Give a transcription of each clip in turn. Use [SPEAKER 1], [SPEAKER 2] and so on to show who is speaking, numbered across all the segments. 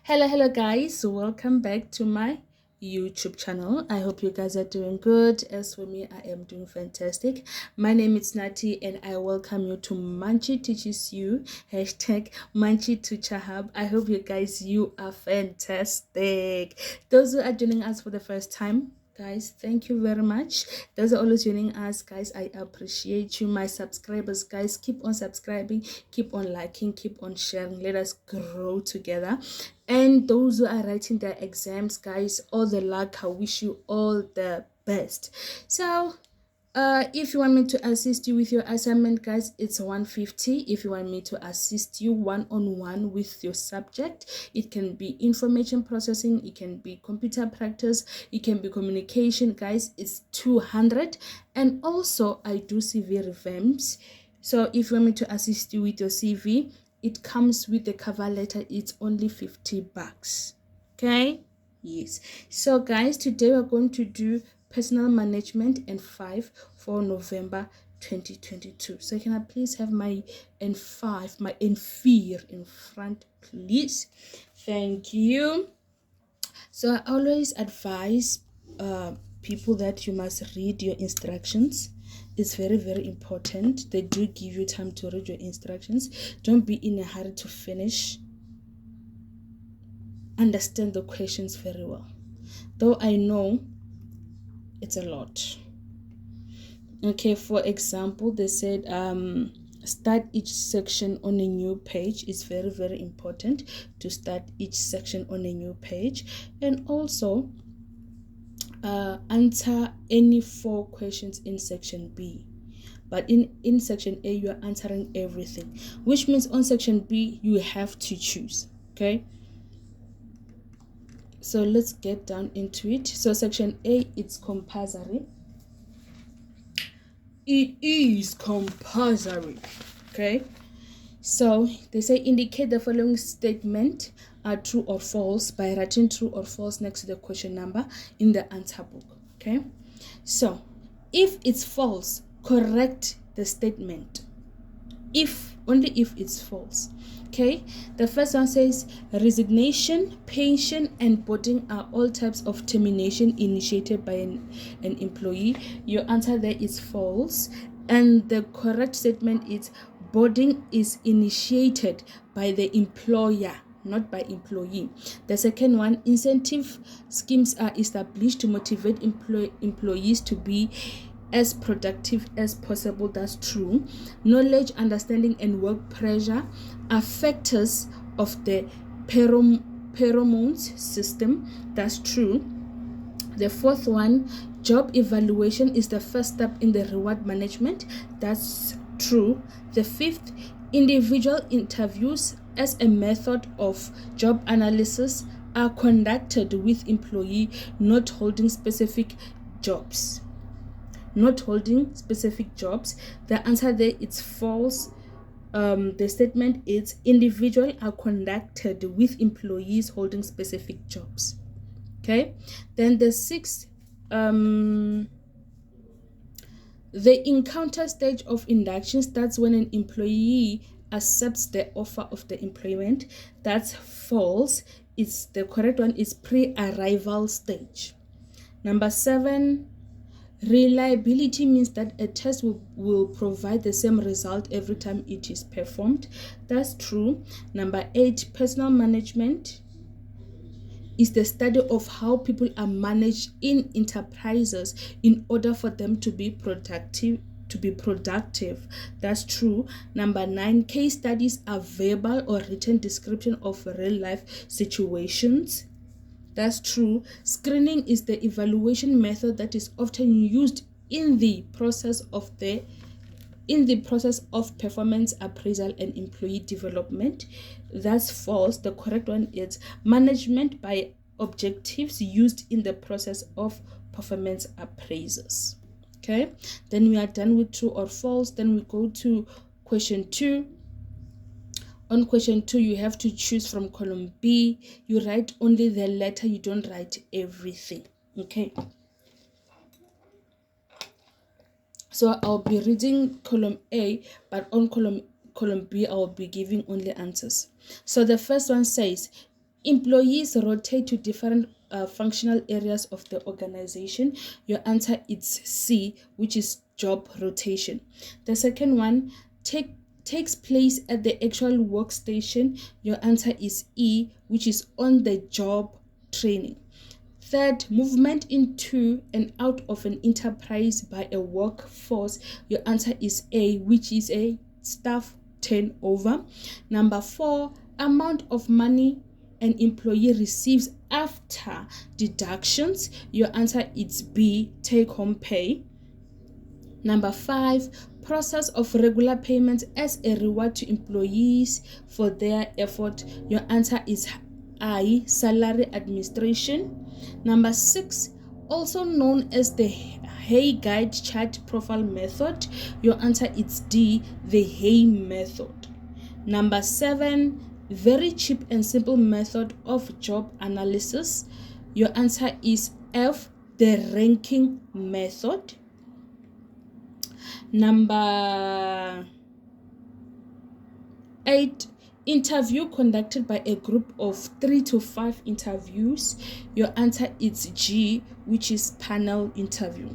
[SPEAKER 1] Hello guys, welcome back to my YouTube channel. I hope you guys are doing good. As for me, I am doing fantastic. My name is Nati and I welcome you to Manchi Teaches You hashtag Manchi Teacher Hub. I hope you are fantastic. Those who are joining us for the first time, guys, thank you very much. Those are always joining us, guys, I appreciate you. My subscribers, guys, keep on subscribing, keep on liking, keep on sharing. Let us grow together. And those who are writing their exams, guys, all the luck. I wish you all the best. So if you want me to assist you with your assignment, guys, it's 150. If you want me to assist you one-on-one with your subject, it can be information processing, it can be computer practice, it can be communication, guys, it's 200. And also I do CV revamps. So if you want me to assist you with your CV, it comes with the cover letter. It's only 50 bucks. Okay, yes. So guys, today we're going to do personal management N5 for November 2022. So can I please have my N5, my N4 in front, please? Thank you. So I always advise people that you must read your instructions. It's very important. They do give you time to read your instructions. Don't be in a hurry to finish. Understand the questions very well, though I know it's a lot. Okay, for example, they said start each section on a new page. It's very important to start each section on a new page. And also answer any 4 questions in section B, but in section A you are answering everything, which means on section B you have to choose. Okay, so let's get down into it. So section A, it's compulsory. It is compulsory. Okay, so they say indicate the following statement are true or false by writing true or false next to the question number in the answer book. Okay, so if it's false, correct the statement. Only if it's false. Okay, the first one says resignation, pension, and boarding are all types of termination initiated by an employee. Your answer there is false, and the correct statement is boarding is initiated by the employer, not by employee. The second one, incentive schemes are established to motivate employees to be as productive as possible. That's true. Knowledge, understanding, and work pressure are factors of the pheromones system. That's true. The fourth one, job evaluation is the first step in the reward management. That's true. The fifth, individual interviews as a method of job analysis are conducted with employee not holding specific jobs. The answer there is false. The statement is individual are conducted with employees holding specific jobs. Okay, then the sixth, the encounter stage of induction starts when an employee accepts the offer of the employment. That's false. It's the correct one is pre-arrival stage. Number 7, reliability means that a test will provide the same result every time it is performed. That's true. Number 8, personal management is the study of how people are managed in enterprises in order for them to be productive. That's true. Number 9, case studies are verbal or written description of real life situations. That's true. Screening is the evaluation method that is often used in the process of performance appraisal and employee development. That's false. The correct one is management by objectives used in the process of performance appraisals. Okay, then we are done with true or false. Then we go to question 2. On question 2, you have to choose from column B. You write only the letter, you don't write everything. Okay, so I'll be reading column A, but on column B I'll be giving only answers. So the first one says employees rotate to different functional areas of the organization. Your answer is C, which is job rotation. The second one, takes place at the actual workstation. Your answer is E, which is on the job training. Third, movement into and out of an enterprise by a workforce. Your answer is A, which is a staff turnover. Number 4, amount of money an employee receives after deductions. Your answer is B, take home pay. Number 5, process of regular payments as a reward to employees for their effort. Your answer is I, salary administration. Number 6, also known as the Hay Guide chart profile method. Your answer is D, the Hay method. Number 7, very cheap and simple method of job analysis. Your answer is F, the ranking method. Number 8, interview conducted by a group of 3 to 5 interviews. Your answer is G, which is panel interview.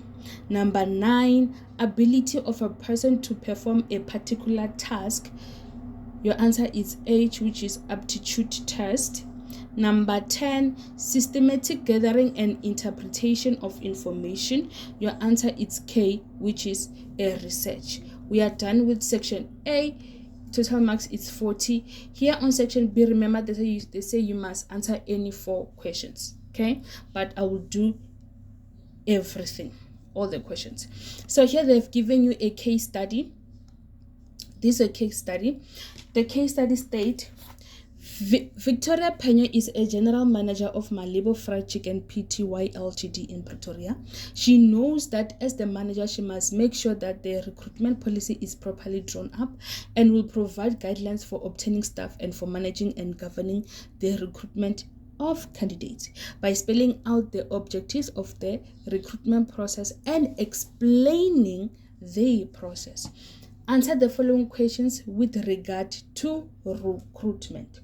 [SPEAKER 1] Number 9, ability of a person to perform a particular task. Your answer is H, which is aptitude test. Number 10, systematic gathering and interpretation of information. Your answer is K, which is a research. We are done with section A. Total marks is 40. Here on section B, remember they say you must answer any 4 questions. Okay, but I will do everything, all the questions. So here they've given you a case study. This is a case study. The case study states, Victoria Penyo is a general manager of Malibu Fried Chicken Pty Ltd in Pretoria. She knows that as the manager, she must make sure that the recruitment policy is properly drawn up and will provide guidelines for obtaining staff and for managing and governing the recruitment of candidates by spelling out the objectives of the recruitment process and explaining the process. Answer the following questions with regard to recruitment.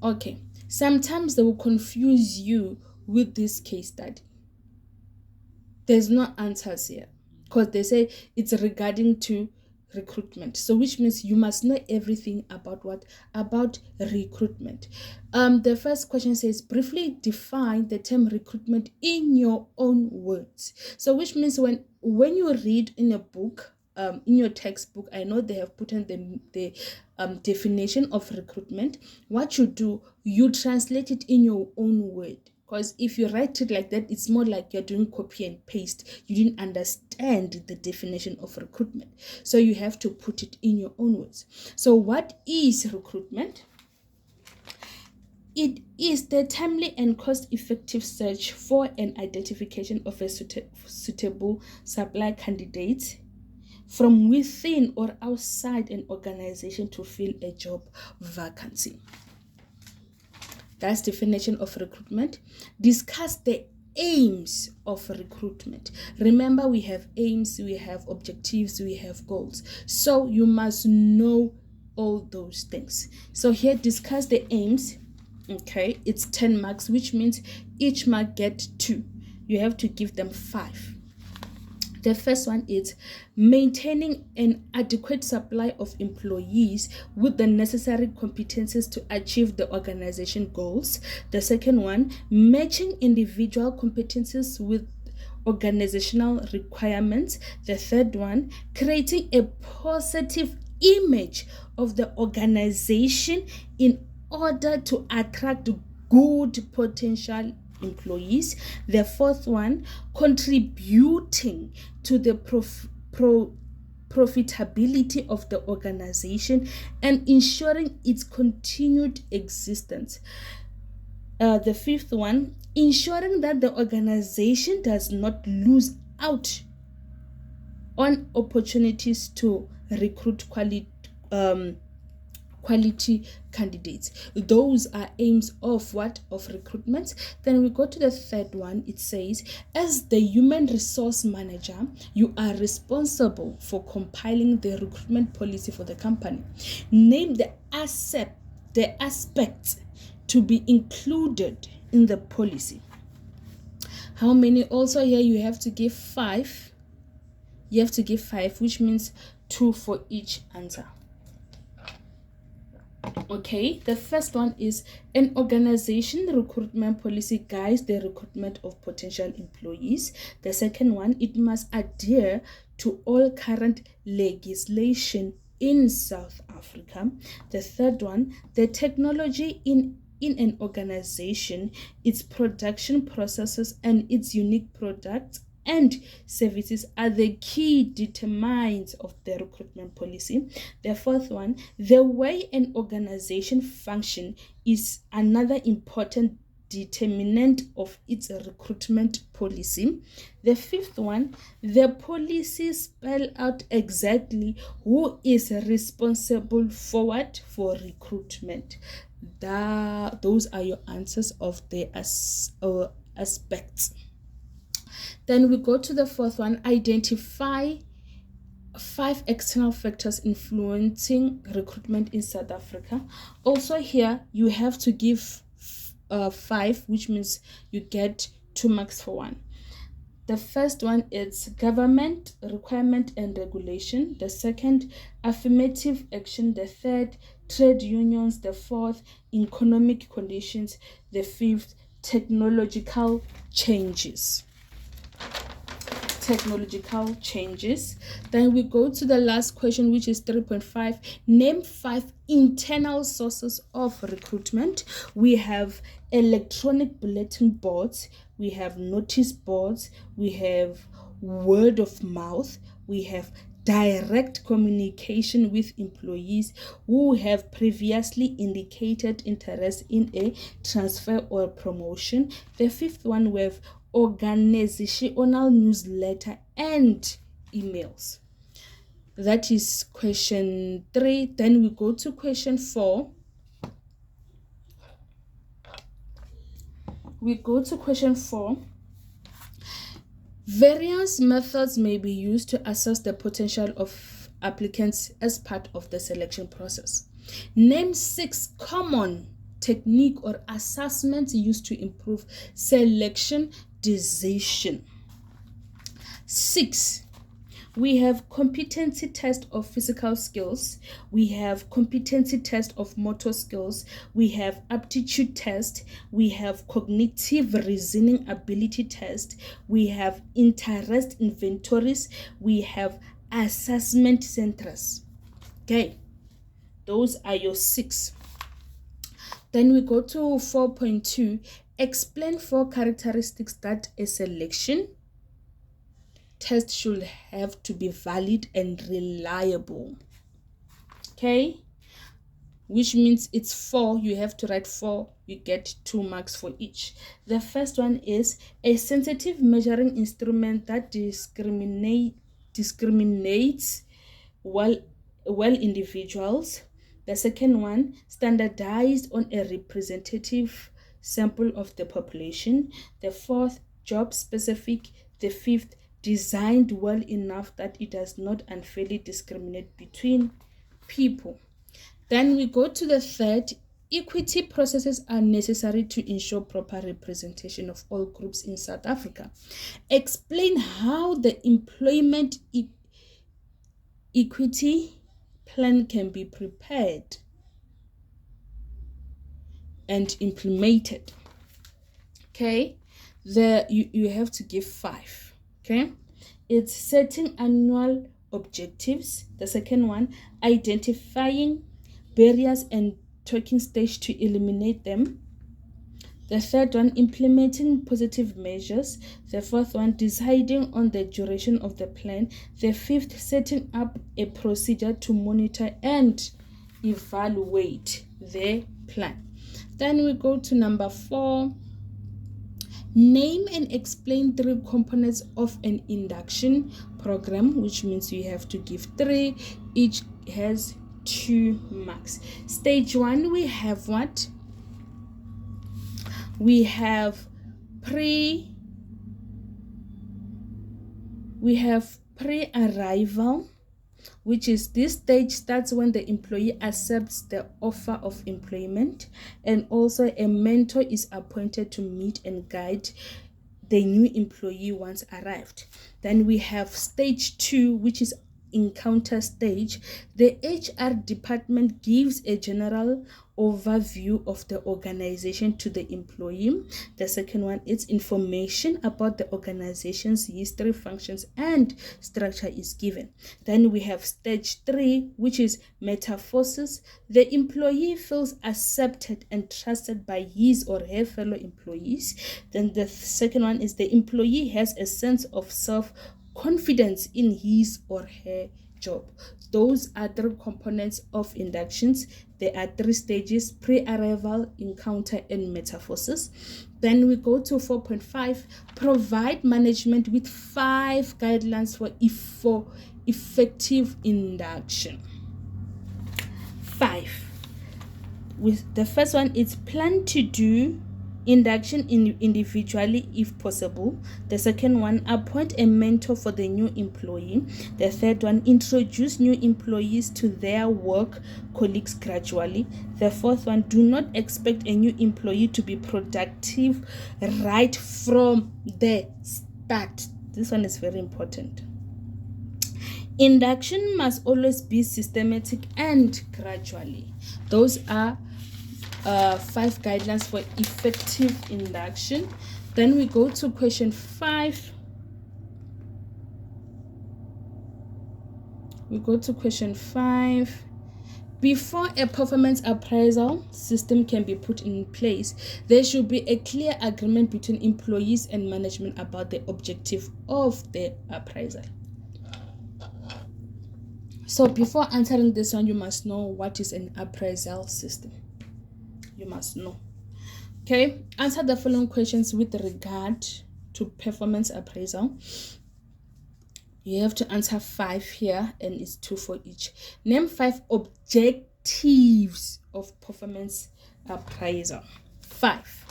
[SPEAKER 1] Okay, sometimes they will confuse you with this case study. There's no answers here because they say it's regarding to recruitment. So which means you must know everything about what? About recruitment. The first question says, briefly define the term recruitment in your own words. So which means when you read in a book, in your textbook, I know they have put in the definition of recruitment. What you do, you translate it in your own word. Because if you write it like that, it's more like you're doing copy and paste. You didn't understand the definition of recruitment. So you have to put it in your own words. So what is recruitment? It is the timely and cost-effective search for an identification of a suitable supply candidate from within or outside an organization to fill a job vacancy. That's definition of recruitment. Discuss the aims of recruitment. Remember, we have aims, we have objectives, we have goals. So you must know all those things. So here, discuss the aims. Okay, it's 10 marks, which means each mark get 2. You have to give them 5. The first one is maintaining an adequate supply of employees with the necessary competencies to achieve the organization goals. The second one, matching individual competencies with organizational requirements. The third one, creating a positive image of the organization in order to attract good potential employees. The fourth one, contributing to the profitability of the organization and ensuring its continued existence. The fifth one, ensuring that the organization does not lose out on opportunities to recruit quality candidates. Those are aims of what? Of recruitment. Then we go to the third one. It says, as the human resource manager, you are responsible for compiling the recruitment policy for the company. Name the aspects to be included in the policy. How many? Also here you have to give 5. You have to give 5, which means 2 for each answer. Okay, the first one is, an organization recruitment policy guides the recruitment of potential employees. The second one, it must adhere to all current legislation in South Africa. The third one, the technology in an organization, its production processes and its unique products and services are the key determinants of the recruitment policy. The fourth one, the way an organization functions is another important determinant of its recruitment policy. The fifth one, the policy spell out exactly who is responsible for what? For recruitment. Those are your answers of the aspects. Then we go to the fourth one, identify 5 external factors influencing recruitment in South Africa. Also here, you have to give 5, which means you get 2 marks for 1. The first one is government, requirement and regulation. The second, affirmative action. The third, trade unions. The fourth, economic conditions. The fifth, technological changes. Then we go to the last question, which is 3.5. Name 5 internal sources of recruitment. We have electronic bulletin boards, we have notice boards, we have word of mouth, we have direct communication with employees who have previously indicated interest in a transfer or promotion. The fifth one, we have organizational newsletter and emails. That is question 3. Then we go to question 4. Various methods may be used to assess the potential of applicants as part of the selection process. Name 6 common technique or assessments used to improve selection decision. 6. We have competency test of physical skills. We have competency test of motor skills. We have aptitude test. We have cognitive reasoning ability test. We have interest inventories. We have assessment centers. Okay, those are your 6. Then we go to 4.2. Explain 4 characteristics that a selection test should have to be valid and reliable. Okay, which means it's 4. You have to write 4. You get 2 marks for each. The first one is a sensitive measuring instrument that discriminates well individuals. The second one, standardized on a representative sample of the population. The fourth, job specific. The fifth, designed well enough that it does not unfairly discriminate between people. Then we go to the third, equity processes are necessary to ensure proper representation of all groups in South Africa. Explain how the employment equity plan can be prepared and implemented. Okay, you have to give 5. Okay, it's setting annual objectives. The second one, identifying barriers and talking stage to eliminate them. The third one, implementing positive measures. The fourth one, deciding on the duration of the plan. The fifth, setting up a procedure to monitor and evaluate the plan. Then we go to number 4. Name and explain 3 components of an induction program, which means you have to give 3. Each has 2 marks. Stage 1, we have what? We have pre-arrival, which is this stage starts when the employee accepts the offer of employment, and also a mentor is appointed to meet and guide the new employee once arrived. Then we have stage 2, which is encounter stage. The HR department gives a general overview of the organization to the employee. The second one is information about the organization's history, functions, and structure is given. Then we have stage 3, which is metamorphosis. The employee feels accepted and trusted by his or her fellow employees. Then the second one is the employee has a sense of self-confidence in his or her job. Those are 3 components of inductions. There are 3 stages: pre-arrival, encounter, and metamorphosis. Then we go to 4.5, provide management with 5 guidelines for effective induction. 5. With the first one, is plan to do induction individually if possible. The second one, appoint a mentor for the new employee. The third one, introduce new employees to their work colleagues gradually. The fourth one, do not expect a new employee to be productive right from the start. This one is very important. Induction must always be systematic and gradually. Those are 5 guidelines for effective induction. Then we go to question 5. Before a performance appraisal system can be put in place, there should be a clear agreement between employees and management about the objective of the appraisal. So before answering this one, you must know what is an appraisal system. You must know. Okay, answer the following questions with regard to performance appraisal. You have to answer 5 here, and it's 2 for each. Name 5 objectives of performance appraisal. 5.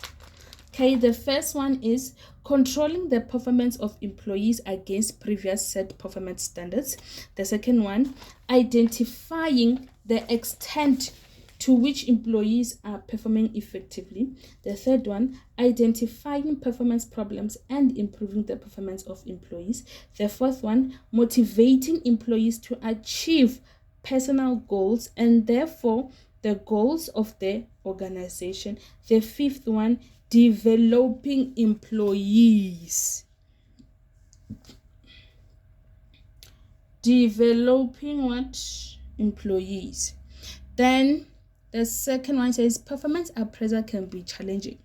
[SPEAKER 1] Okay, the first one is controlling the performance of employees against previous set performance standards. The second one, identifying the extent to which employees are performing effectively. The third one, identifying performance problems and improving the performance of employees. The fourth one, motivating employees to achieve personal goals and therefore the goals of the organization. The fifth one, developing employees. Developing what? Employees. Then the second one says performance appraisal can be challenging.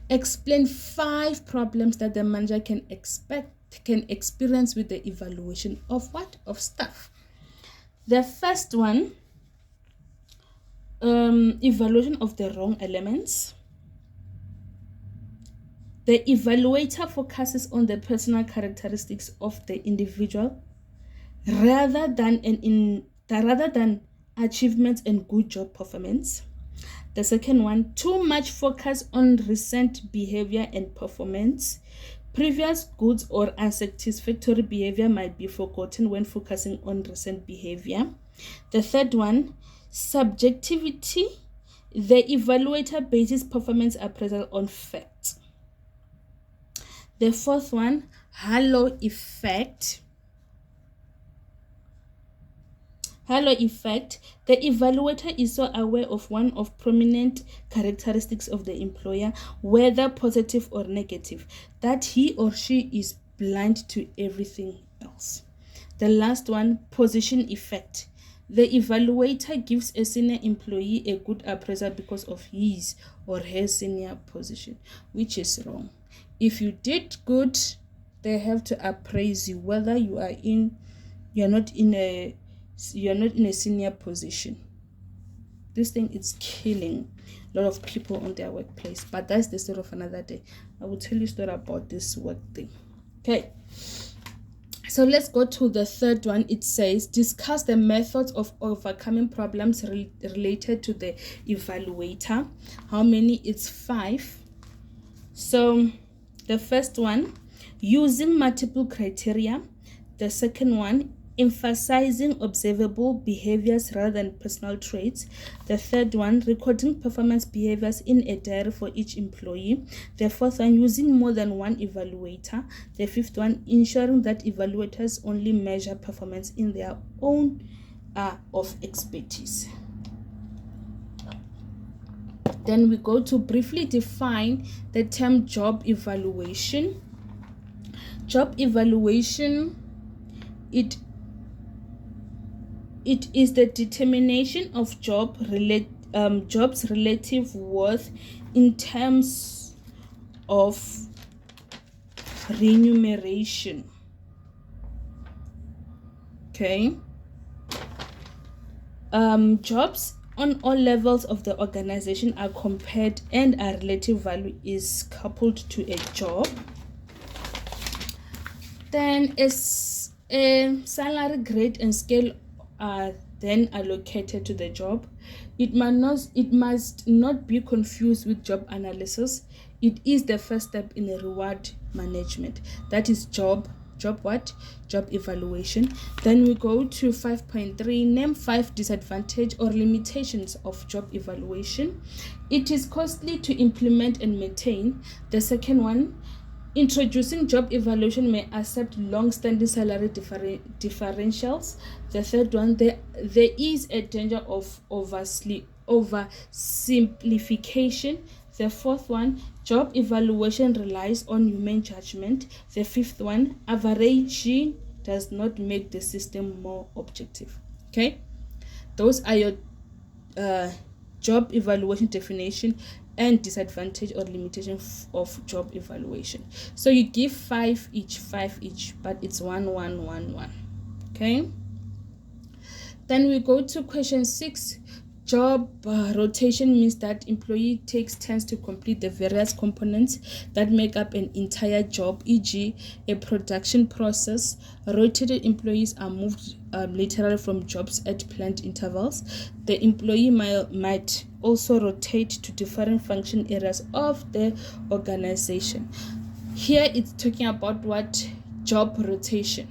[SPEAKER 1] Explain 5 problems that the manager can experience with the evaluation of what? Of staff. The first one, evaluation of the wrong elements. The evaluator focuses on the personal characteristics of the individual rather than achievements and good job performance. The second one, too much focus on recent behavior and performance. Previous good or unsatisfactory behavior might be forgotten when focusing on recent behavior. The third one, subjectivity. The evaluator bases performance appraisal on facts. The fourth one, halo effect. Halo effect. The evaluator is so aware of one of prominent characteristics of the employer, whether positive or negative, that he or she is blind to everything else. The last one, position effect. The evaluator gives a senior employee a good appraisal because of his or her senior position, which is wrong. If you did good, they have to appraise you, whether you're not in a senior position. This thing is killing a lot of people on their workplace, but that's the story of another day. I will tell you a story about this work thing. Okay, So let's go to the third one. It says discuss the methods of overcoming problems related to the evaluator. How many? It's 5. So the first one, using multiple criteria. The second one, emphasizing observable behaviors rather than personal traits. The third one, recording performance behaviors in a diary for each employee. The fourth one, using more than one evaluator. The fifth one, ensuring that evaluators only measure performance in their own of expertise. Then we go to briefly define the term job evaluation. Job evaluation, it is the determination of jobs' relative worth in terms of remuneration. Okay. Jobs on all levels of the organization are compared, and a relative value is coupled to a job. Then a salary grade and scale are then allocated to the job. It must not be confused with job analysis. It is the first step in a reward management. That is job what? Job evaluation. Then we go to 5.3, name 5 disadvantages or limitations of job evaluation. It is costly to implement and maintain. The second one, introducing job evaluation may accept long-standing salary differentials. The third one, there is a danger of oversimplification. The fourth one, job evaluation relies on human judgment. The fifth one, averaging does not make the system more objective. Okay, those are your job evaluation definition and disadvantage or limitation of job evaluation. So you give 5 each, but it's 1 1 1 1. Okay, then we go to question 6. Job rotation means that employee takes turns to complete the various components that make up an entire job, e.g. a production process. Rotated employees are moved laterally from jobs at planned intervals. The employee might also rotate to different function areas of the organization. Here it's talking about what? Job rotation.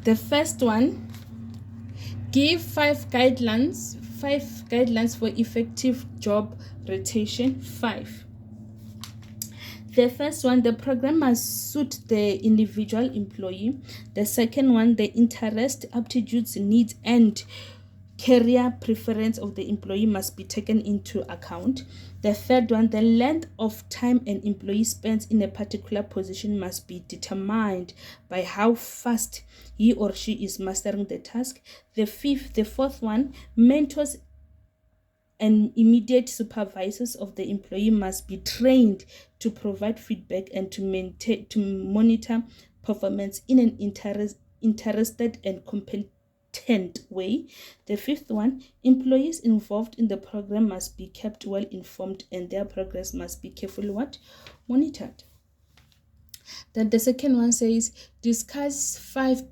[SPEAKER 1] The first one, give 5 guidelines for effective job rotation. 5. The first one, the program must suit the individual employee. The second one, the interest, aptitudes, needs, and career preference of the employee must be taken into account. The third one, the length of time an employee spends in a particular position must be determined by how fast he or she is mastering the task. The fourth one, mentors and immediate supervisors of the employee must be trained to provide feedback and to monitor performance in an interested and competent way. The fifth one, employees involved in the program must be kept well informed and their progress must be carefully monitored. Then the second one says discuss 5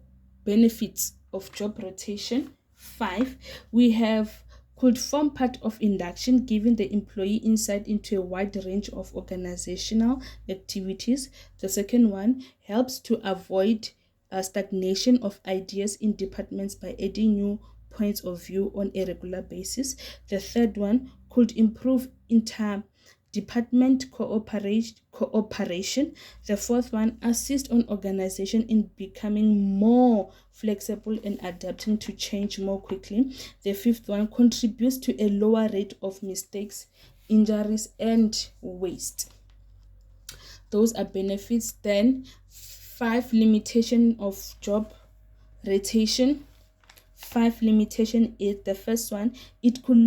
[SPEAKER 1] benefits of job rotation. 5, we have could form part of induction, giving the employee insight into a wide range of organizational activities. The second one helps to avoid stagnation of ideas in departments by adding new points of view on a regular basis. The third one could improve department cooperation. The fourth one, assist an organization in becoming more flexible and adapting to change more quickly. The fifth one, contributes to a lower rate of mistakes, injuries, and waste. Those are benefits. Then 5 limitation of job rotation. 5 limitation is the first one, it could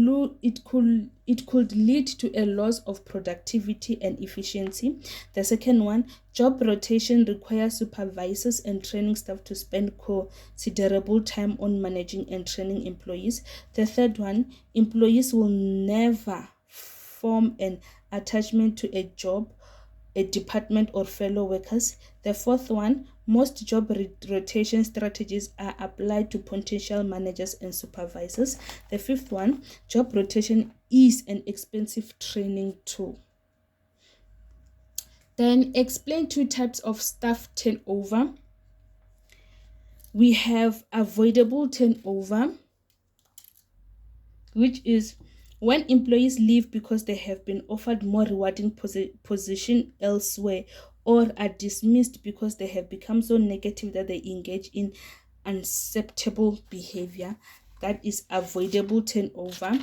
[SPEAKER 1] lead to a loss of productivity and efficiency. The second one, job rotation requires supervisors and training staff to spend considerable time on managing and training employees. The third one, employees will never form an attachment to a job, a department, or fellow workers. The fourth one, Most job rotation strategies are applied to potential managers and supervisors. The fifth one, job rotation is an expensive training tool. Then explain two types of staff turnover. We have avoidable turnover, which is when employees leave because they have been offered more rewarding position elsewhere, or are dismissed because they have become so negative that they engage in unacceptable behavior. That is avoidable turnover.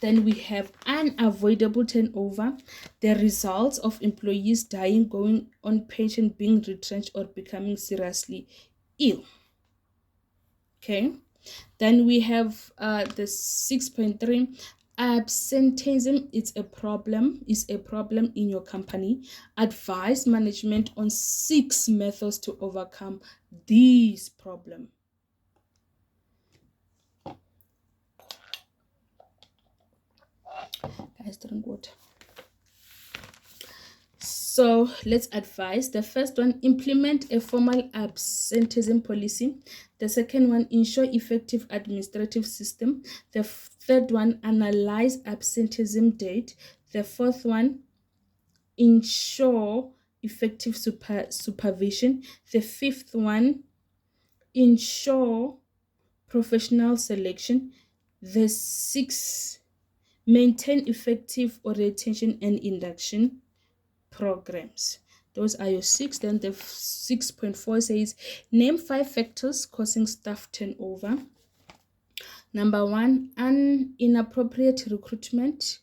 [SPEAKER 1] Then we have unavoidable turnover, the results of employees dying, going on pension, being retrenched, or becoming seriously ill. Okay. Then we have the 6.3, absenteeism is a problem in your company. Advise management on 6 methods to overcome this problem. Guys, drink water. So let's advise. The first one, implement a formal absenteeism policy. The second one, ensure effective administrative system. The third one, analyze absenteeism date. The fourth one, ensure effective supervision. The fifth one, ensure professional selection. The sixth, maintain effective orientation and induction programs. Those are your 6. Then the 6.4 says, name 5 factors causing staff turnover. Number 1, inappropriate recruitment.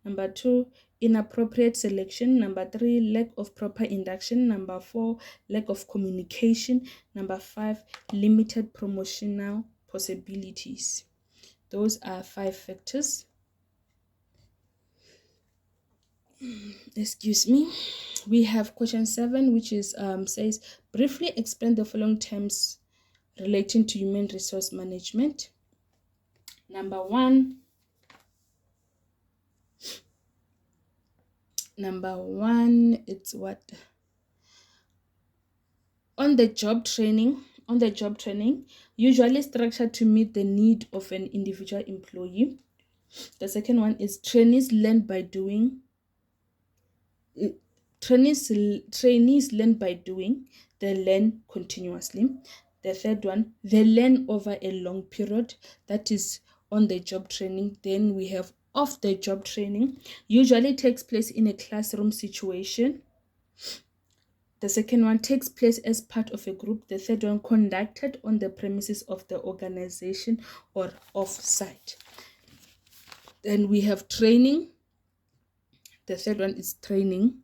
[SPEAKER 1] Number 2, inappropriate selection. Number 3, lack of proper induction. Number 4, lack of communication. Number 5, limited promotional possibilities. Those are 5 factors. Excuse me. We have question 7, which is says, briefly explain the following terms relating to human resource management. Number 1, it's what? On the job training, usually structured to meet the need of an individual employee. The second one is trainees learn by doing. Trainees learn by doing, they learn continuously. The third one, they learn over a long period, that is on the job training. Then we have off the job training, usually takes place in a classroom situation. The second one takes place as part of a group. The third one, conducted on the premises of the organization or off-site. Then we have training. The third one is training.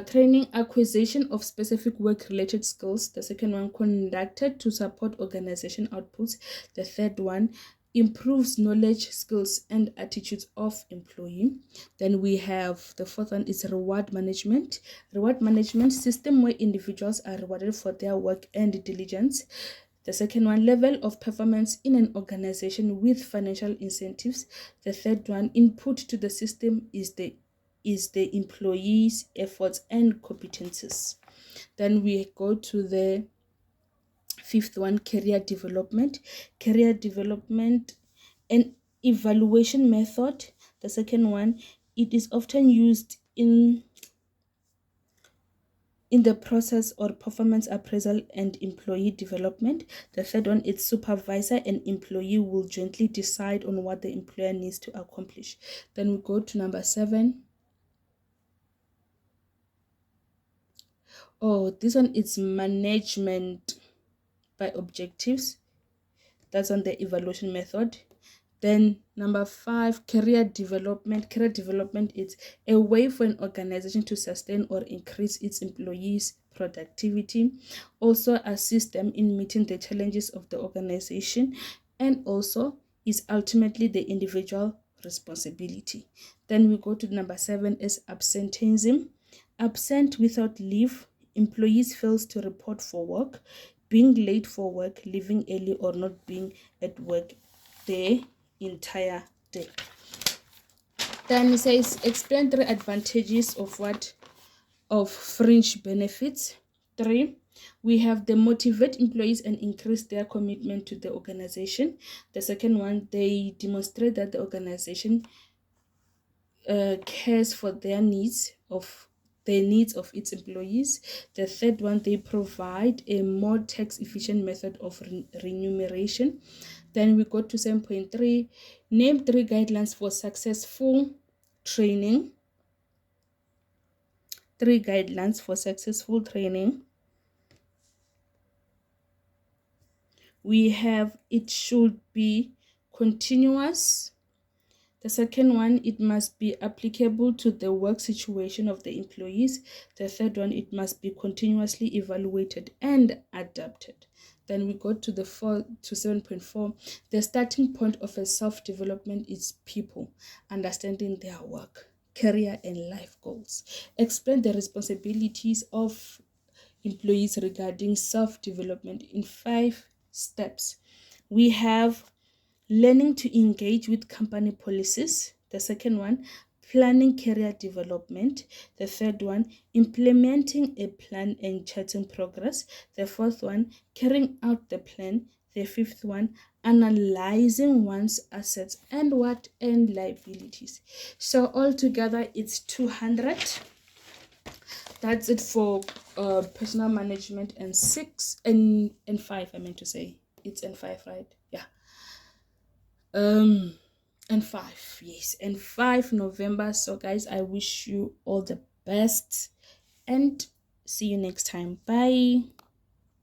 [SPEAKER 1] Training, acquisition of specific work-related skills. The second one, conducted to support organization outputs. The third one, improves knowledge, skills, and attitudes of employee. Then we have the fourth one is reward management. Reward management system where individuals are rewarded for their work and diligence. The second one, level of performance in an organization with financial incentives. The third one, input to the system is the employees' efforts and competences. Then we go to the fifth one, career development. Career development, an evaluation method. The second one, it is often used in the process or performance appraisal and employee development. The third one, it's supervisor and employee will jointly decide on what the employer needs to accomplish. Then we go to number 7. Oh, this one is management by objectives. That's on the evaluation method. Then number 5, career development. Career development is a way for an organization to sustain or increase its employees' productivity, also assist them in meeting the challenges of the organization, and also is ultimately the individual responsibility. Then we go to number 7 is absenteeism. Absent without leave, employees fails to report for work, being late for work, leaving early, or not being at work the entire day. Then it says explain 3 advantages of fringe benefits. 3, we have the motivate employees and increase their commitment to the organization. The second one, they demonstrate that the organization cares for the needs of its employees. The third one, they provide a more tax efficient method of remuneration. Then we go to 7.3, name 3 guidelines for successful training. 3 guidelines for successful training. We have it should be continuous. The second one, it must be applicable to the work situation of the employees. The third one, it must be continuously evaluated and adapted. Then we go to 7.4. The starting point of a self-development is people understanding their work, career, and life goals. Explain the responsibilities of employees regarding self-development in 5 steps. We have learning to engage with company policies. The second one, planning career development. The third one, implementing a plan and charting progress. The fourth one, carrying out the plan. The fifth one, analyzing one's assets and liabilities. So altogether it's 200. That's it for personal management and 6 and 5. I meant to say it's N5, right? Yeah. N5, yes, N5 November. So guys, I wish you all the best and see you next time. Bye.